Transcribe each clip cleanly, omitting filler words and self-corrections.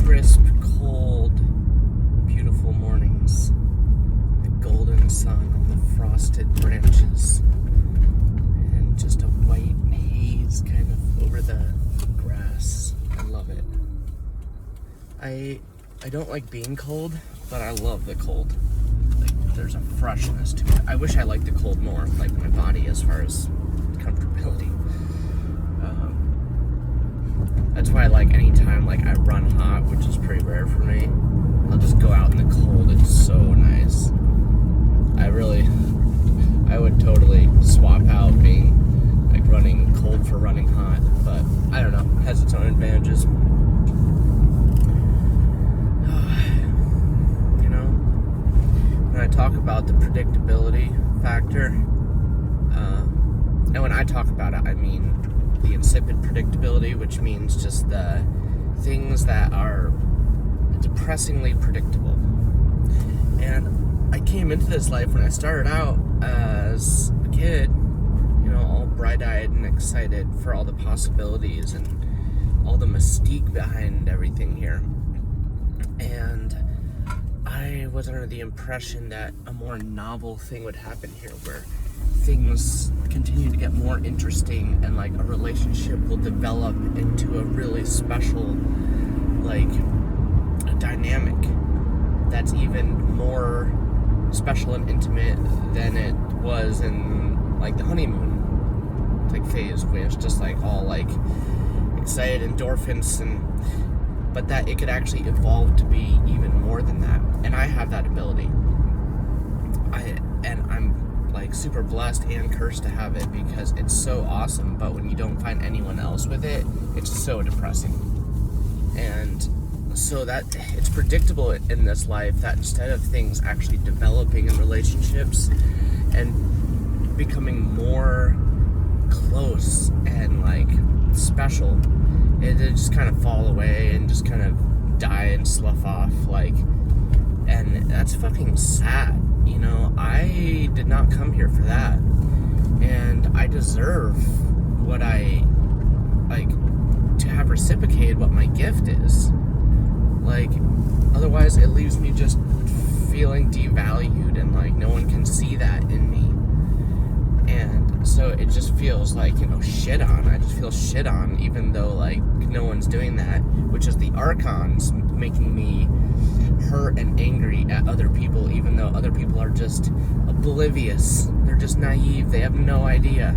crisp, cold, beautiful mornings. The golden sun on the frosted branches. And just a white haze kind of over the grass. I love it. I don't like being cold, but I love the cold. Like, there's a freshness to it. I wish I liked the cold more, like my body, as far as comfortability. That's why, like, anytime, like, I run hot, which is pretty rare for me, I'll just go out in the cold. It's so nice. I would totally swap out being, like, running cold for running hot, but I don't know, it has its own advantages. You know, when I talk about the predictability factor, and when I talk about it, I mean the insipid predictability, which means just the things that are depressingly predictable. And I came into this life when I started out as a kid, you know, all bright-eyed and excited for all the possibilities and all the mystique behind everything here. And I was under the impression that a more novel thing would happen here, where things continue to get more interesting and, like, a relationship will develop into a really special, like, a dynamic that's even more special and intimate than it was in, like, the honeymoon, like, phase, where it's just, like, all, like, excited endorphins, but that it could actually evolve to be even more than that. And I have that ability. I'm, like, super blessed and cursed to have it, because it's so awesome, but when you don't find anyone else with it, it's so depressing. And so that it's predictable in this life that instead of things actually developing in relationships and becoming more close and, like, special, they just kind of fall away and just kind of die and slough off, like, and that's fucking sad. You know, I did not come here for that, and I deserve what I, like, to have reciprocated what my gift is. Like, otherwise it leaves me just feeling devalued, and, like, no one can see that in me, and so it just feels like, you know, shit on. I just feel shit on, even though, like, no one's doing that, which is the archons making me hurt and angry at other people, even though other people are just oblivious. They're just naive. They have no idea.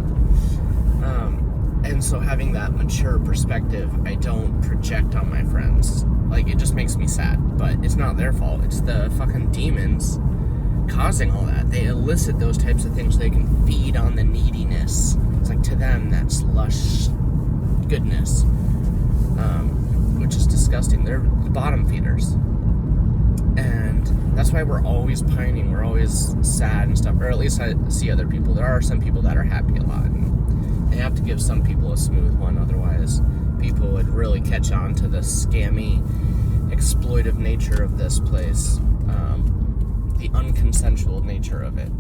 And so having that mature perspective, I don't project on my friends. Like, it just makes me sad, but it's not their fault. It's the fucking demons causing all that. They elicit those types of things so they can feed on the neediness. It's like, to them, that's lush goodness, which is disgusting. They're the bottom feeders. And that's why we're always pining, we're always sad and stuff, or at least I see other people. There are some people that are happy a lot, and they have to give some people a smooth one, otherwise people would really catch on to the scammy, exploitive nature of this place, the unconsensual nature of it.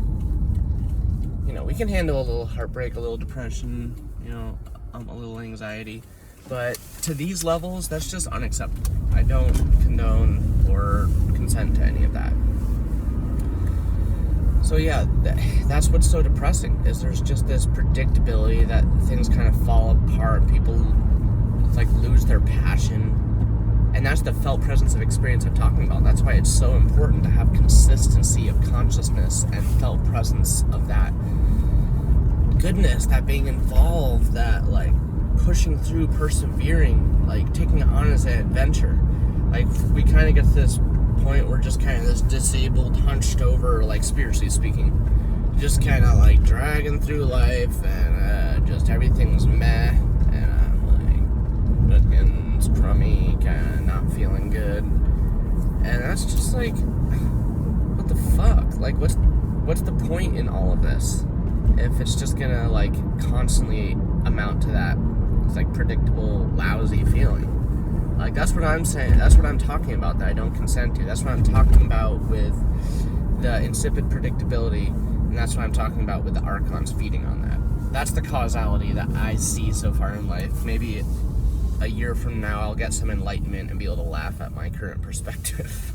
You know, we can handle a little heartbreak, a little depression, you know, a little anxiety, but to these levels, that's just unacceptable. I don't condone or consent to any of that. So yeah, that's what's so depressing, is there's just this predictability that things kind of fall apart, people, like, lose their passion, and that's the felt presence of experience I'm talking about. That's why it's so important to have consistency of consciousness and felt presence of that goodness, that being involved, that, like, pushing through, persevering, like, taking it on as an adventure. Like, we kind of get to this point where just kind of this disabled, hunched over, like, spiritually speaking, just kind of, like, dragging through life, and just everything's meh, and I'm, like, looking crummy, kind of not feeling good, and that's just, like, what the fuck? Like, what's the point in all of this if it's just gonna, like, constantly amount to that? It's like predictable, lousy feeling. Like, that's what I'm saying. That's what I'm talking about that I don't consent to. That's what I'm talking about with the insipid predictability, and that's what I'm talking about with the archons feeding on that. That's the causality that I see so far in life. Maybe a year from now I'll get some enlightenment and be able to laugh at my current perspective.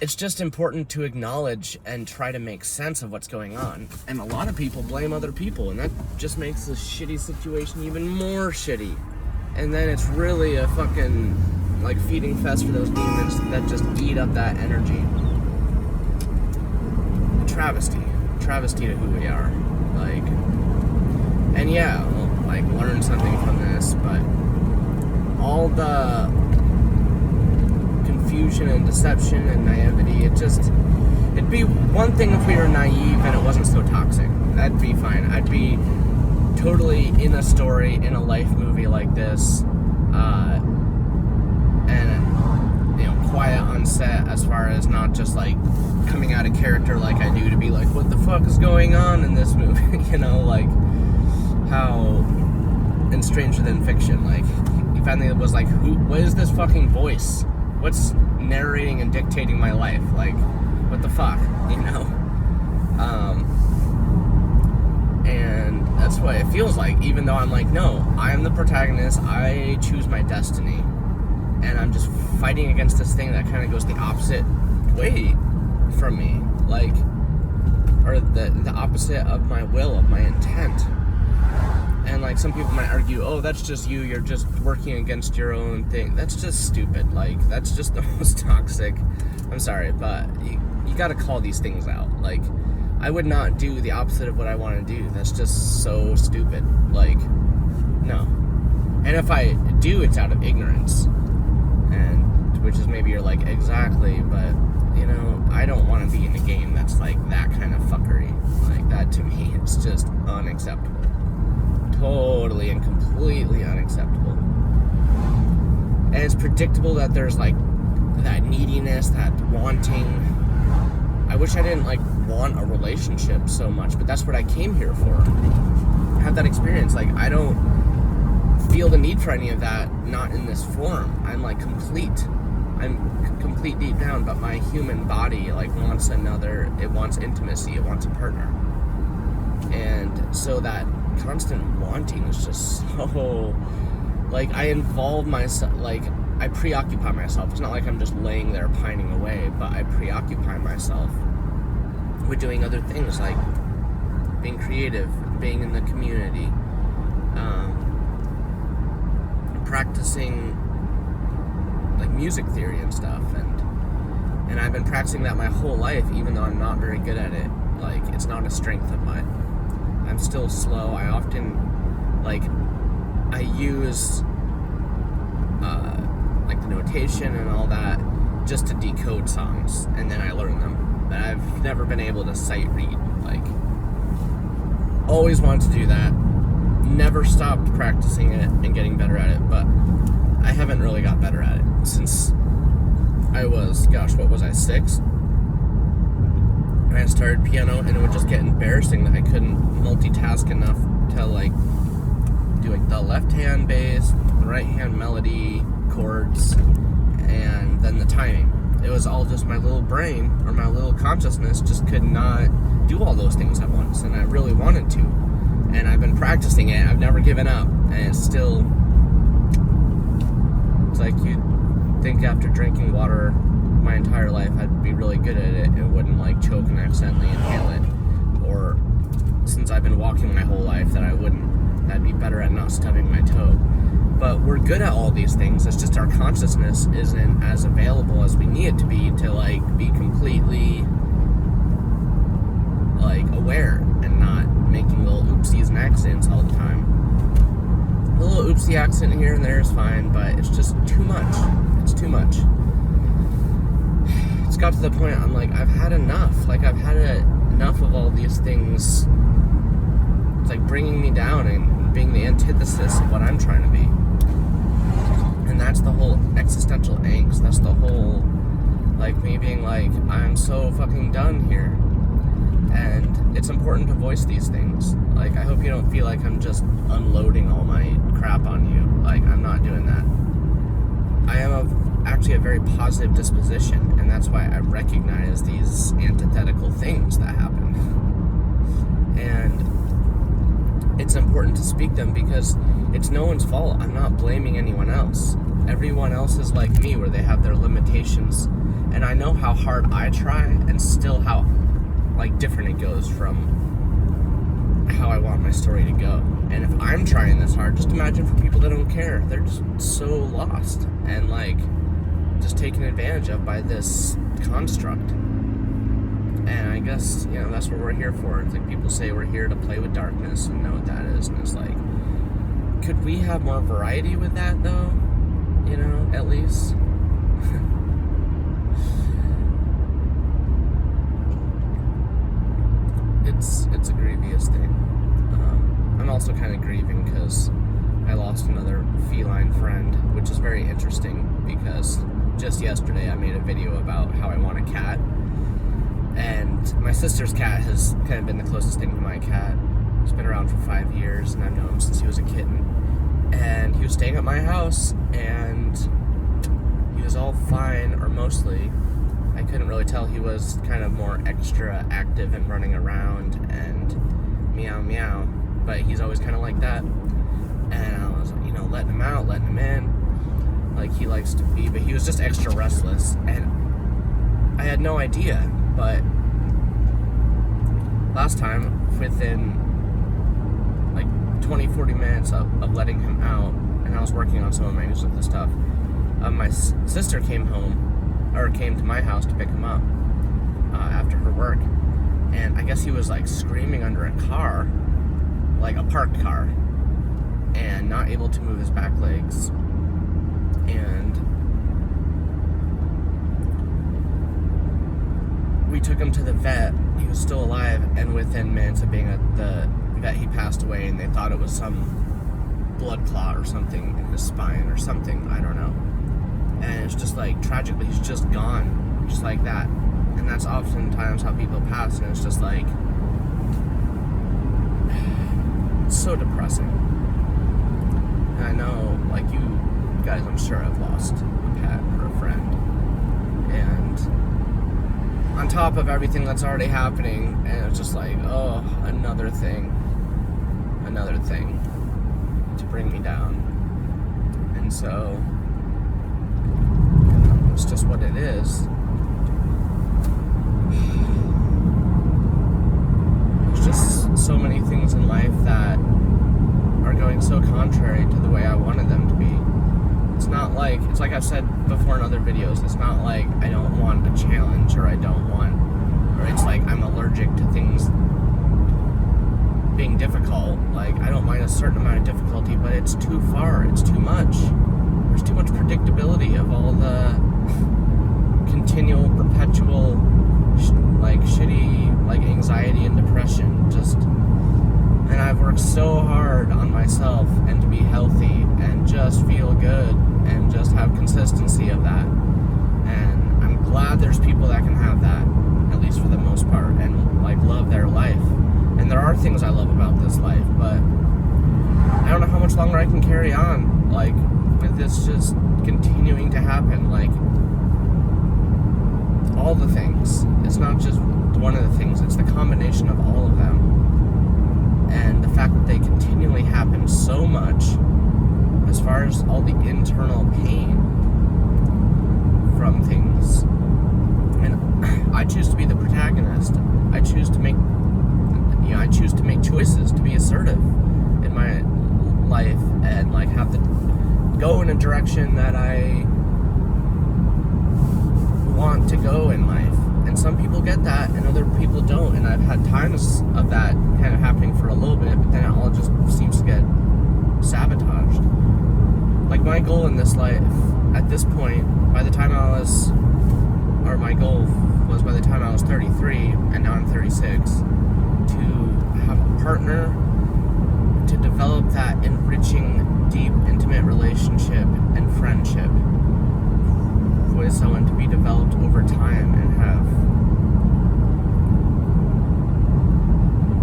It's just important to acknowledge and try to make sense of what's going on. And a lot of people blame other people, and that just makes the shitty situation even more shitty. And then it's really a fucking, like, feeding fest for those demons that just eat up that energy. Travesty to who we are. Like, and yeah, we'll, like, learn something from this, but all the confusion and deception and naivety, it'd be one thing if we were naive and it wasn't so toxic. That'd be fine. I'd be totally in a story, in a life movie like this, and, you know, quiet on set, as far as not just, like, coming out of character like I do to be like, what the fuck is going on in this movie? You know, like, how in Stranger Than Fiction, like, he finally was like, what is this fucking voice? What's narrating and dictating my life? Like, what the fuck, you know? And that's what it feels like, even though I'm like, no, I am the protagonist, I choose my destiny, and I'm just fighting against this thing that kind of goes the opposite way from me, like, or the opposite of my will, of my intent. And, like, some people might argue, oh, that's just you're just working against your own thing. That's just stupid. Like, that's just the most toxic. I'm sorry, but you gotta call these things out. Like, I would not do the opposite of what I want to do. That's just so stupid. Like, no. And if I do, it's out of ignorance. And, which is maybe you're like, exactly, but, you know, I don't want to be in a game that's like that kind of fuckery. Like, that to me, it's just unacceptable. Totally and completely unacceptable. And it's predictable that there's, like, that neediness, that wanting. I wish I didn't, like, want a relationship so much, but that's what I came here for. Have that experience. Like, I don't feel the need for any of that, not in this form. I'm, like, complete. I'm complete deep down, but my human body, like, wants another. It wants intimacy. It wants a partner. And so that constant wanting is just so, like, I involve myself, like, I preoccupy myself. It's not like I'm just laying there pining away, but I preoccupy myself with doing other things, like being creative, being in the community, practicing, like, music theory and stuff, and I've been practicing that my whole life, even though I'm not very good at it. Like, it's not a strength of mine. I'm still slow. I often, like, I use, like, the notation and all that just to decode songs, and then I learn them. But I've never been able to sight read. Like, always wanted to do that. Never stopped practicing it and getting better at it, but I haven't really got better at it since I was, gosh, what was I, 6? I started piano, and it would just get embarrassing that I couldn't multitask enough to, like, do, like, the left hand bass, the right hand melody, chords, and then the timing. It was all just my little brain, or my little consciousness, just could not do all those things at once, and I really wanted to. And I've been practicing it. I've never given up, and it's still, it's like you'd think after drinking water my entire life I'd be really good at it and wouldn't, like, choke and accidentally inhale it, or since I've been walking my whole life that I'd be better at not stubbing my toe. But we're good at all these things. It's just our consciousness isn't as available as we need it to, like, be completely, like, aware and not making little oopsies and accidents all the time. A little oopsie accident here and there is fine, but it's just too much. It's too much. It's got to the point I'm like, I've had enough. Like, I've had enough of all these things. It's like bringing me down and being the antithesis of what I'm trying to be. And that's the whole existential angst. That's the whole, like, me being like, I'm so fucking done here. And it's important to voice these things. Like, I hope you don't feel like I'm just unloading all my crap on you. Like, I'm not doing that. I am actually a very positive disposition, and that's why I recognize these antithetical things that happen. And it's important to speak them because it's no one's fault. I'm not blaming anyone else. Everyone else is like me, where they have their limitations, and I know how hard I try and still how like different it goes from how I want my story to go. And if I'm trying this hard, just imagine for people that don't care. They're just so lost and like just taken advantage of by this construct. And I guess, you know, that's what we're here for. It's like people say we're here to play with darkness and know what that is. And it's like, could we have more variety with that though? You know, at least. It's a grievous thing. I'm also kind of grieving because I lost another feline friend, which is very interesting because just yesterday I made a video about how I want a cat. And my sister's cat has kind of been the closest thing to my cat. He's been around for 5 years, and I've known him since he was a kitten. And he was staying at my house, and he was all fine, or mostly. I couldn't really tell. He was kind of more extra active and running around and meow meow. But he's always kind of like that. And I was, you know, letting him out, letting him in, like he likes to be. But he was just extra restless, and I had no idea. But last time, within like 20-40 minutes of letting him out, and I was working on some of my musical stuff, my sister came to my house to pick him up after her work. And I guess he was like screaming under a car, like a parked car, and not able to move his back legs. And we took him to the vet. He was still alive, and within minutes of being at the vet, he passed away, and they thought it was some blood clot or something in his spine or something, I don't know. And it's just like, tragically, he's just gone, just like that. And that's oftentimes how people pass, and it's just like, it's so depressing. And I know, like, you guys, I'm sure, have lost a pet or a friend. And on top of everything that's already happening, and it's just like, oh, another thing to bring me down. And so, it's just what it is. There's just so many things in life that are going so contrary to the way I wanted them to be. It's not like, it's like I've said before in other videos, it's not like I don't want a challenge, or it's like I'm allergic to things being difficult. Like, I don't mind a certain amount of difficulty, but it's too far, it's too much. There's too much predictability of all the continual, perpetual, shitty, anxiety and depression. And I've worked so hard on myself and to be healthy and just feel good and just have consistency of that. And I'm glad there's people that can have that, at least for the most part, and love their life. And there are things I love about this life, but I don't know how much longer I can carry on, with this just continuing to happen. All the things. It's not just one of the things, it's the combination of all of them. And the fact that they continually happen so much, as far as all the internal pain from things. And I choose to be the protagonist. I choose to make choices to be assertive in my life and have to go in a direction that I want to go in life. And some people get that and other people don't, and I've had times of that kind of happening for a little bit, but then it all just seems to get sabotaged. My goal in this life at this point, my goal was by the time I was 33, and now I'm 36, to have a partner, to develop that enriching, deep, intimate relationship and friendship with someone, to be developed over time and have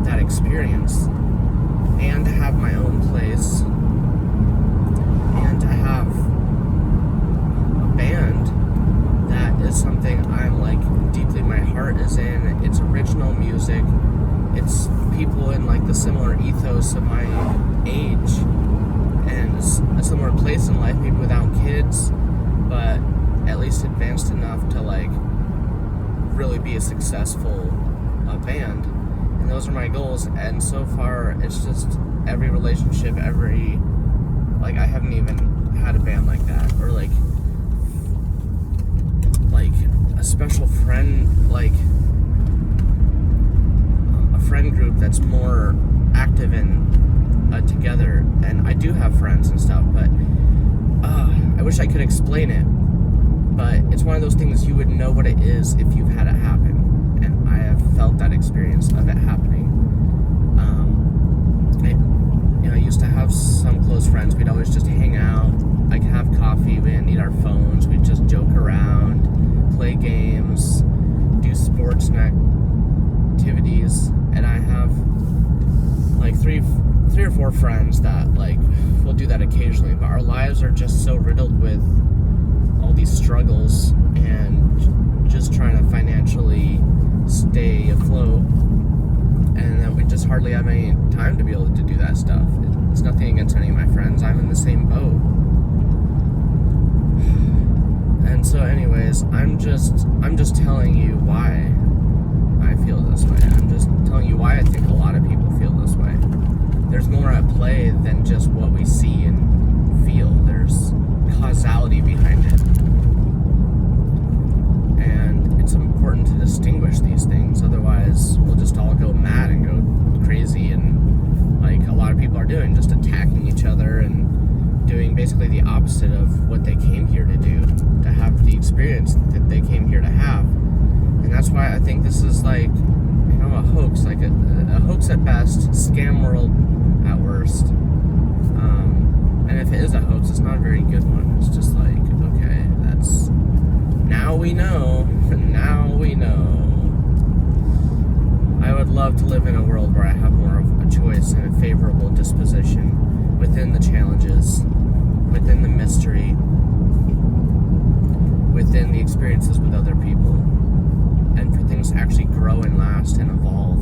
that experience, and to have my own place, and to have a band that is something I'm deeply, my heart is in. It's original music. It's people in the similar ethos of my similar place in life, maybe without kids, but at least advanced enough to like really be a successful band. And those are my goals. And so far, it's just every relationship, like I haven't even had a band like that, or like a special friend, like a friend group that's more active and together. And I do have friends and stuff, but I wish I could explain it, but it's one of those things you would know what it is if you've had it happen, and I have felt that experience of it happening. I used to have some close friends. We'd always just hang out, like have coffee, we didn't need our phones, we'd just joke around, play games, do sports and activities. And I have like three or four friends that like will do that occasionally, but our lives are just so riddled with all these struggles and just trying to financially stay afloat, and that we just hardly have any time to be able to do that stuff. It's nothing against any of my friends, I'm in the same boat. And so anyways, I'm just telling you why I feel this way. I'm just telling you why I think a lot of people feel this way. There's more at play than just what we see and feel. There's causality behind it. And it's important to distinguish these things, otherwise we'll just all go mad and go crazy, and like a lot of people are doing, just attacking each other and doing basically the opposite of what they came here to do, to have the experience that they came here to have. And that's why I think this is like, a hoax, like a hoax at best, scam world at worst. And if it is a hoax, it's not a very good one. It's just like, okay, that's, now we know. I would love to live in a world where I have more of a choice and a favorable disposition within the challenges, within the mystery, within the experiences with other people, and for things to actually grow and last and evolve,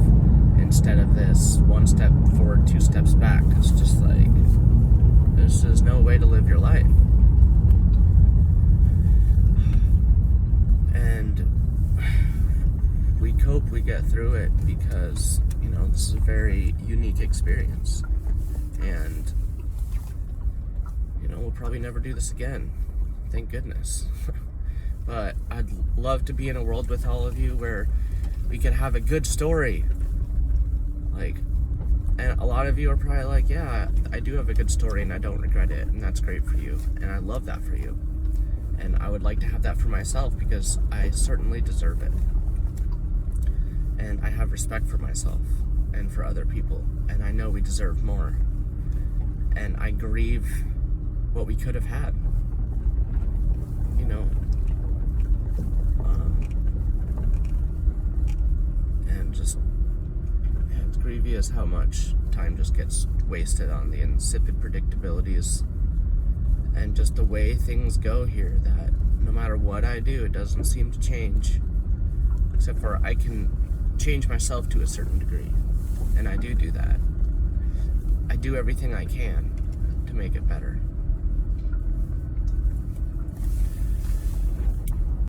instead of this one step forward, two steps back. It's just like, this is no way to live your life. And we cope, we get through it because, this is a very unique experience. And, we'll probably never do this again. Thank goodness. But I'd love to be in a world with all of you where we could have a good story. And a lot of you are probably like, yeah, I do have a good story and I don't regret it, and that's great for you, and I love that for you. And I would like to have that for myself because I certainly deserve it. And I have respect for myself and for other people, and I know we deserve more. And I grieve what we could have had. And just, it's grievous how much time just gets wasted on the insipid predictabilities and just the way things go here, that no matter what I do, it doesn't seem to change, except for I can change myself to a certain degree, and I do that. I do everything I can to make it better.